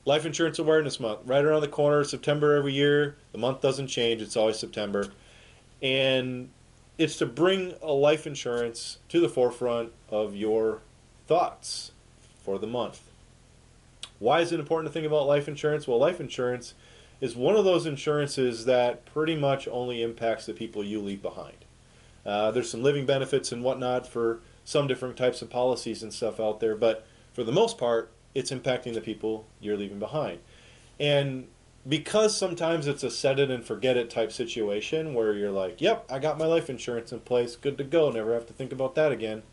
Life Insurance Awareness Month, right around the corner, September every year. The month doesn't change, it's always September. And it's to bring a life insurance to the forefront of your thoughts for the month. Why is it important to think about life insurance? Well, life insurance is one of those insurances that pretty much only impacts the people you leave behind. There's some living benefits and whatnot for some different types of policies and stuff out there, but for the most part, it's impacting the people you're leaving behind. And because sometimes it's a set it and forget it type situation where you're like, yep, I got my life insurance in place, good to go, never have to think about that again,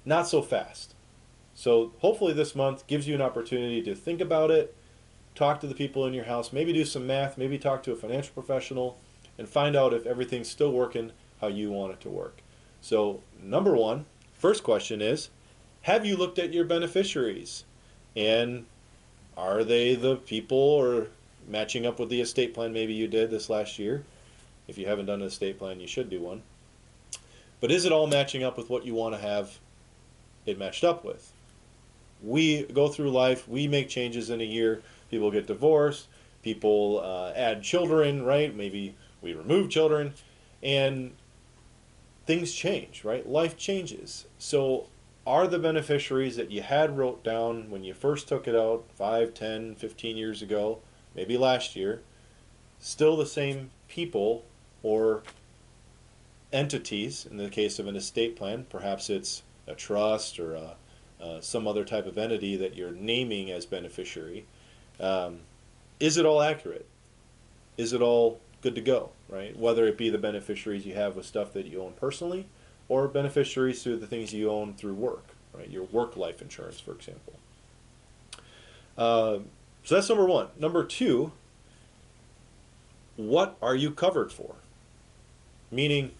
not so fast. So hopefully this month gives you an opportunity to think about it, talk to the people in your house, maybe do some math, maybe talk to a financial professional, and find out if everything's still working how you want it to work. So number one, first question is, have you looked at your beneficiaries? And are they the people or matching up with the estate plan maybe you did this last year? If you haven't done an estate plan, you should do one. But is it all matching up with what you want to have it matched up with? We go through life, we make changes in a year. People get divorced, people add children, right? Maybe we remove children, and things change, right? Life changes. So are the beneficiaries that you had wrote down when you first took it out 5, 10, 15 years ago, maybe last year, still the same people or entities in the case of an estate plan? Perhaps it's a trust or some other type of entity that you're naming as beneficiary. Um, is it all accurate? Is it all good to go, right? Whether it be the beneficiaries you have with stuff that you own personally or beneficiaries through the things you own through work, right? Your work life insurance, for example. Uh, so that's number one. Number two, what are you covered for? Meaning,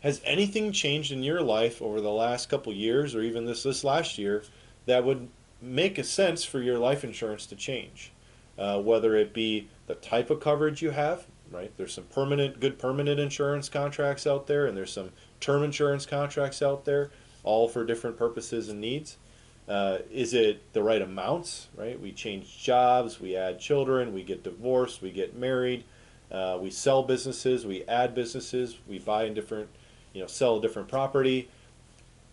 has anything changed in your life over the last couple years or even this last year that would make a sense for your life insurance to change? Whether it be the type of coverage you have, right? There's some good permanent insurance contracts out there, and there's some term insurance contracts out there, all for different purposes and needs. Is it the right amounts, right? We change jobs, we add children, we get divorced, we get married, we sell businesses, we add businesses, we buy in different, sell a different property.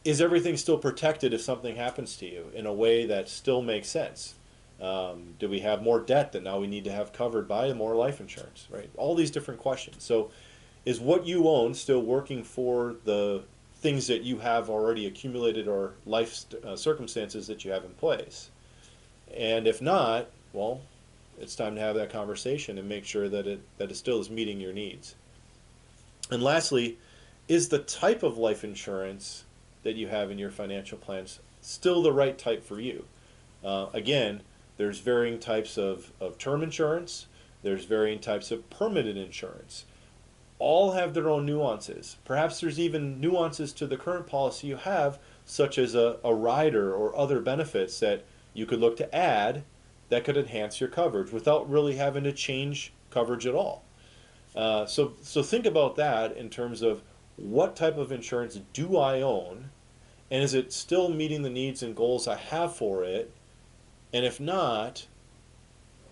Is everything still protected if something happens to you in a way that still makes sense? Do we have more debt that now we need to have covered by more life insurance, right? All these different questions. So is what you own still working for the things that you have already accumulated or life circumstances that you have in place? And if not, well, it's time to have that conversation and make sure that it still is meeting your needs. And lastly, is the type of life insurance that you have in your financial plans still the right type for you? Again, there's varying types of term insurance. There's varying types of permanent insurance. All have their own nuances. Perhaps there's even nuances to the current policy you have, such as a rider or other benefits that you could look to add that could enhance your coverage without really having to change coverage at all. So think about that in terms of what type of insurance do I own, and is it still meeting the needs and goals I have for it? And if not,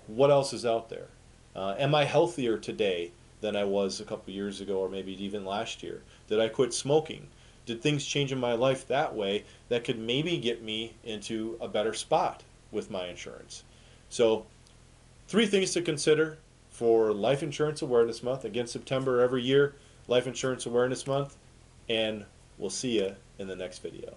what else is out there? Am I healthier today than I was a couple years ago or maybe even last year? Did I quit smoking? Did things change in my life that way that could maybe get me into a better spot with my insurance? So, 3 things to consider for Life Insurance Awareness Month. Again, September every year, Life Insurance Awareness Month. And we'll see you in the next video.